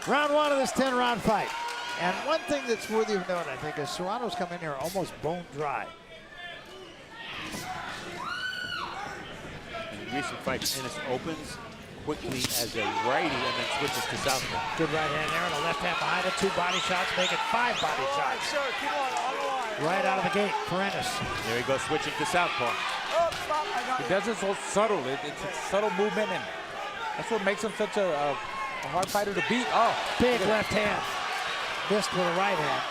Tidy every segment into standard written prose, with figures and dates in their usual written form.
Round one of this 10-round fight. And one thing that's worthy of note, I think, is Serrano's come in here almost bone dry. In recent fights, Ennis opens quickly as a righty and then switches to southpaw. Good right hand there and a left hand behind it. 2 body shots, make it 5 body shots. Right out of the gate for Ennis. There he goes, switching to southpaw. He does it so subtle. It's a subtle movement, and that's what makes him such a hard fighter to beat. Oh, big left hand. Missed with a right hand.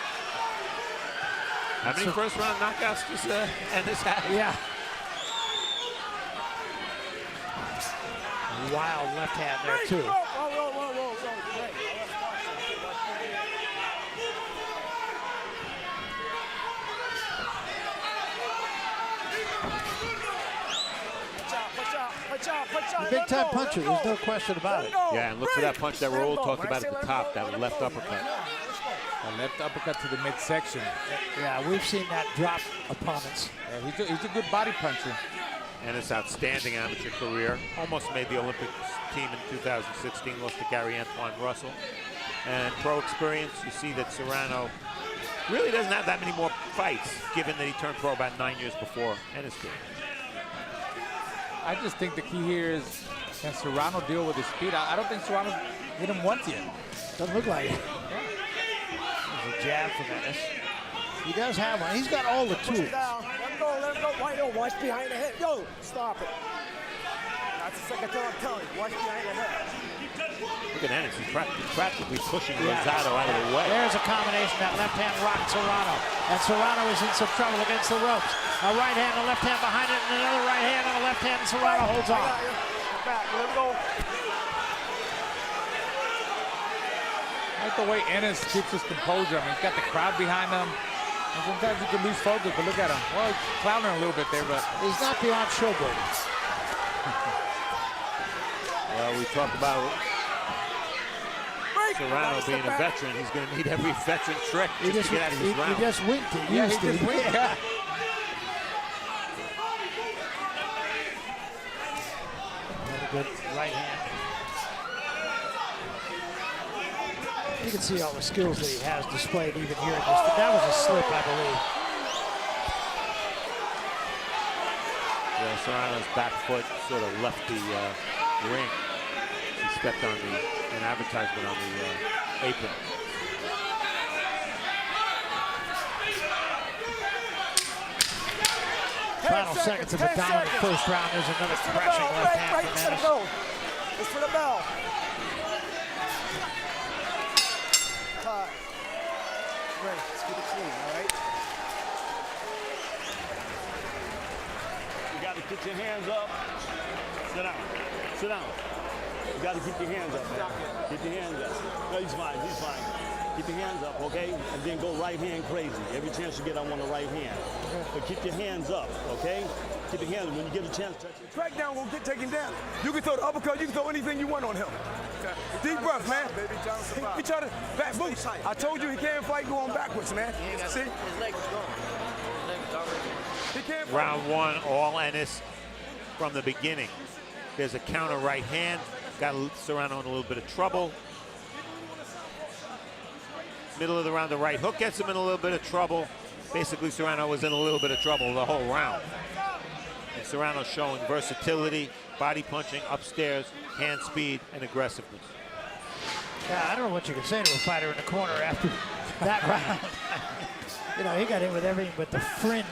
How many first-round knockouts does Ennis have? Yeah. Wild left hand there, too. Big-time puncher, there's no question about it. Yeah, and look for that punch that Raul talked about at the top, that left uppercut. A left uppercut to the midsection. Yeah, we've seen that drop opponents. Yeah, he's a good body puncher. And his outstanding amateur career. Almost made the Olympic team in 2016, lost to Gary Antoine Russell. And pro experience, you see that Serrano really doesn't have that many more fights, given that he turned pro about 9 years before Ennis did. I just think the key here is, can Serrano deal with his speed? I don't think Serrano hit him once yet. Doesn't look like it. There's a jab from Ennis. He does have one. He's got all the tools. Let him go. Why no? Watch behind the head. Yo, stop it. That's the second time I'm telling you. Watch behind the head. Look at Ennis. He's practically pushing Rosado out of the way. There's a combination. That left hand rocked Serrano. And Serrano is in some trouble against the ropes. A right hand, a left hand behind it, and another right hand and a left hand, and Serrano holds on. Back. Let him go. I like the way Ennis keeps his composure. I mean, he's got the crowd behind him. And sometimes you can lose focus, but look at him. Well, he's clowning a little bit there, but he's not beyond showboating. Well, we talk about Serrano being a veteran. He's going to need every veteran trick just to get out of his round. He just winked. He just winked. Yeah. Another good right hand. You can see all the skills that he has displayed even here in this. That was a slip, I believe. Yeah, Serrano's back foot sort of left the ring. He stepped on an advertisement on the apron. Final seconds of the dominant first round. There's another crashing left hand from Ennis. It's for the bell. Let's keep it clean, all right? You got to get your hands up. Sit down. Sit down. You got to keep your hands up, man. Keep your hands up. No, he's fine. He's fine. Keep your hands up, okay? And then go right hand crazy. Every chance you get, I want the right hand. But keep your hands up, okay? Keep your hands up. When you get a chance, touch it. Crackdown won't get taken down. You can throw the uppercut. You can throw anything you want on him. Deep breath, man. He try to back boots. I told you he can't fight going backwards, man. See? His leg is gone. His leg is already gone. He can't Round one, all Ennis from the beginning. There's a counter right hand. Got Serrano in a little bit of trouble. Middle of the round, the right hook gets him in a little bit of trouble. Basically, Serrano was in a little bit of trouble the whole round. And Serrano showing versatility, body punching, upstairs, hand speed, and aggressiveness. Yeah, I don't know what you can say to a fighter in the corner after that round. You know, he got in with everything but the fringe.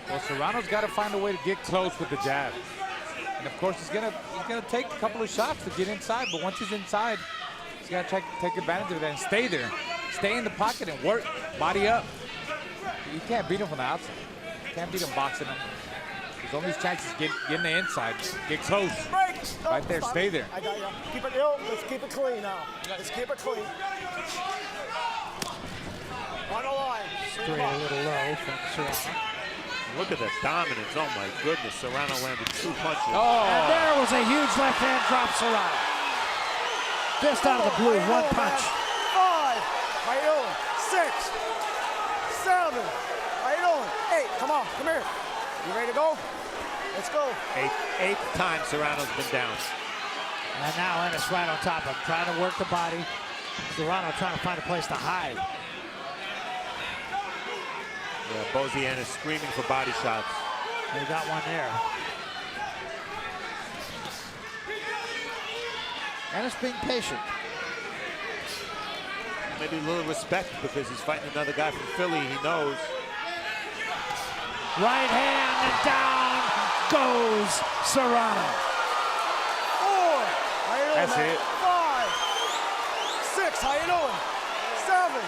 Well, Serrano's got to find a way to get close with the jab. And of course, he's gonna take a couple of shots to get inside, but once he's inside, he's got to take advantage of that and stay there. Stay in the pocket and work, body up. You can't beat him from the outside. You can't beat him boxing him. There's only chances get in the inside, get close. Right there, stay there. I got you. Keep it ill. Let's keep it clean now. Let's keep it clean. On the line. Straight a little low from Serrano. Look at the dominance. Oh, my goodness. Serrano landed 2 punches. Oh. And there was a huge left hand drop, Serrano. Just out of the blue, one punch. 5. How you doing? 6. 7. How you doing? 8. Come on, come here. You ready to go? Let's go. Eighth time Serrano's been down. And now Ennis right on top of him, trying to work the body. Serrano trying to find a place to hide. Yeah, Bozy Ennis screaming for body shots. He got one there. Ennis being patient. Maybe a little respect because he's fighting another guy from Philly. He knows. Right hand and down goes Serrano. 4. How you doing, That's man? it. 5. 6. How you doing? 7. 8.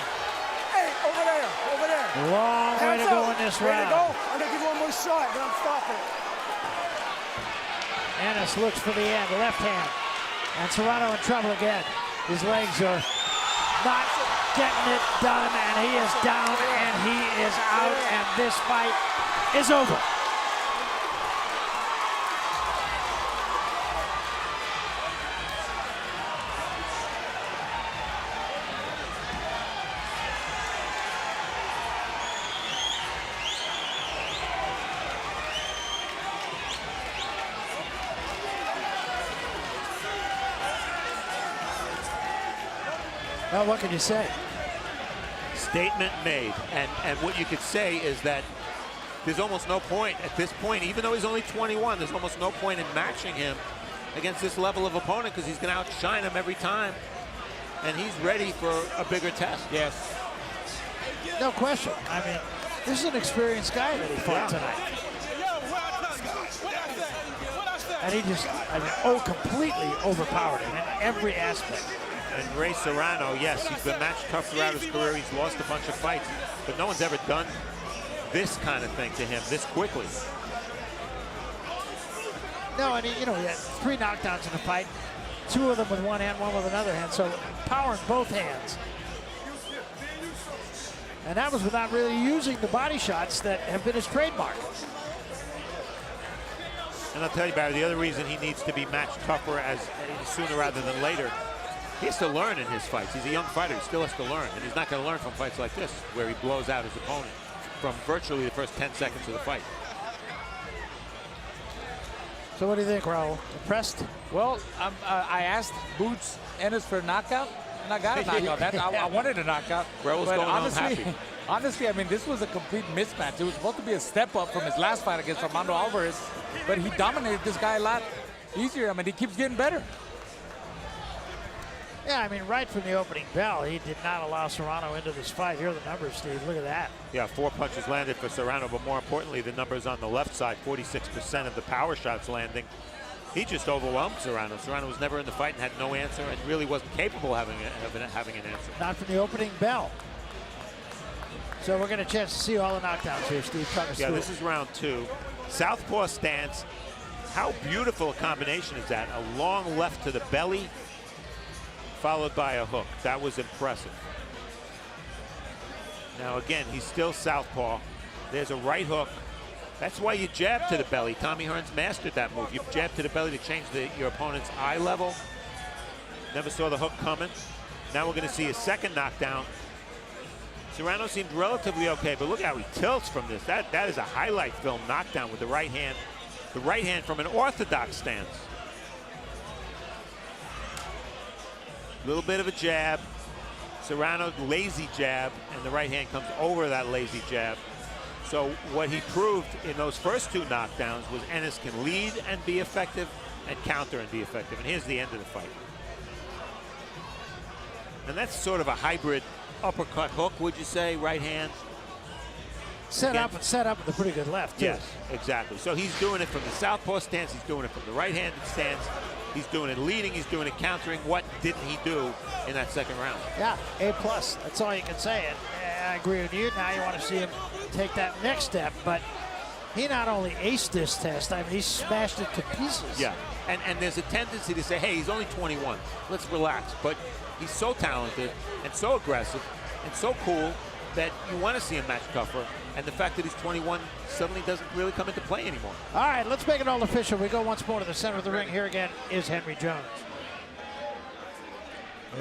Over there. Over there. Long way Hands to go up. in this Ready to go? round. I'm gonna give you one more shot, then I'm stopping. Ennis looks for the end, left hand. And Serrano in trouble again. His legs are not getting it done, and he is down, and he is out, and this fight is over. Well, what can you say? Statement made. And what you could say is that there's almost no point at this point, even though he's only 21, there's almost no point in matching him against this level of opponent because he's going to outshine him every time. And he's ready for a bigger test. Yes. No question. I mean, this is an experienced guy that he fought tonight. And he just, completely overpowered him in every aspect. And Ray Serrano, yes, he's been matched tough throughout his career. He's lost a bunch of fights, but no one's ever done this kind of thing to him this quickly. No, and he had 3 knockdowns in the fight, 2 of them with one hand, 1 with another hand, so power in both hands. And that was without really using the body shots that have been his trademark. And I'll tell you, Barry, the other reason he needs to be matched tougher sooner rather than later, he has to learn in his fights. He's a young fighter. He still has to learn. And he's not going to learn from fights like this, where he blows out his opponent from virtually the first 10 seconds of the fight. So what do you think, Raul? Impressed? Well, I asked Boots Ennis for a knockout, and I got a knockout. I wanted a knockout. Raul's but going home honestly, happy. honestly, I mean, this was a complete mismatch. It was supposed to be a step up from his last fight against Armando Alvarez, but he dominated this guy a lot easier. I mean, he keeps getting better. Yeah, I mean, right from the opening bell, he did not allow Serrano into this fight. Here are the numbers, Steve. Look at that. Yeah, 4 punches landed for Serrano, but more importantly, the numbers on the left side, 46% of the power shots landing. He just overwhelmed Serrano. Serrano was never in the fight and had no answer and really wasn't capable of having an answer. Not from the opening bell. So we're getting a chance to see all the knockdowns here, Steve. Yeah, this is round 2. Southpaw stance. How beautiful a combination is that? A long left to the belly, followed by a hook. That was impressive. Now again, he's still southpaw. There's a right hook. That's why you jab to the belly. Tommy Hearns mastered that move. You jab to the belly to change your opponent's eye level. Never saw the hook coming. Now we're going to see a second knockdown. Serrano seemed relatively okay, but look how he tilts from this. That is a highlight film knockdown with the right hand. The right hand from an orthodox stance. Little bit of a jab. Serrano, lazy jab, and the right hand comes over that lazy jab. So what he proved in those first 2 knockdowns was Ennis can lead and be effective and counter and be effective. And here's the end of the fight. And that's sort of a hybrid uppercut hook, would you say, right hand? Set up with a pretty good left, too. Yes, exactly. So he's doing it from the southpaw stance. He's doing it from the right-handed stance. He's doing it leading. He's doing it countering. What didn't he do in that second round? Yeah, A+. That's all you can say. And I agree with you. Now you want to see him take that next step. But he not only aced this test, I mean, he smashed it to pieces. Yeah, and there's a tendency to say, hey, he's only 21. Let's relax. But he's so talented and so aggressive and so cool that you want to see him match tougher. And the fact that he's 21 suddenly doesn't really come into play anymore. All right, let's make it all official. We go once more to the center of the ring. Here again is Henry Jones.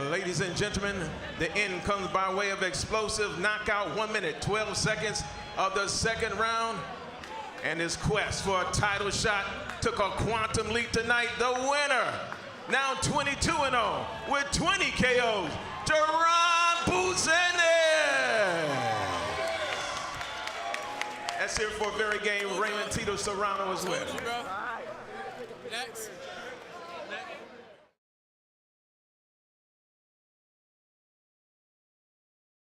Ladies and gentlemen, the end comes by way of explosive knockout. 1 minute, 12 seconds of the second round. and his quest for a title shot took a quantum leap tonight. The winner, now 22-0 with 20 KOs, Jaron Ennis. That's it for very game. Raymond Serrano as well. Next.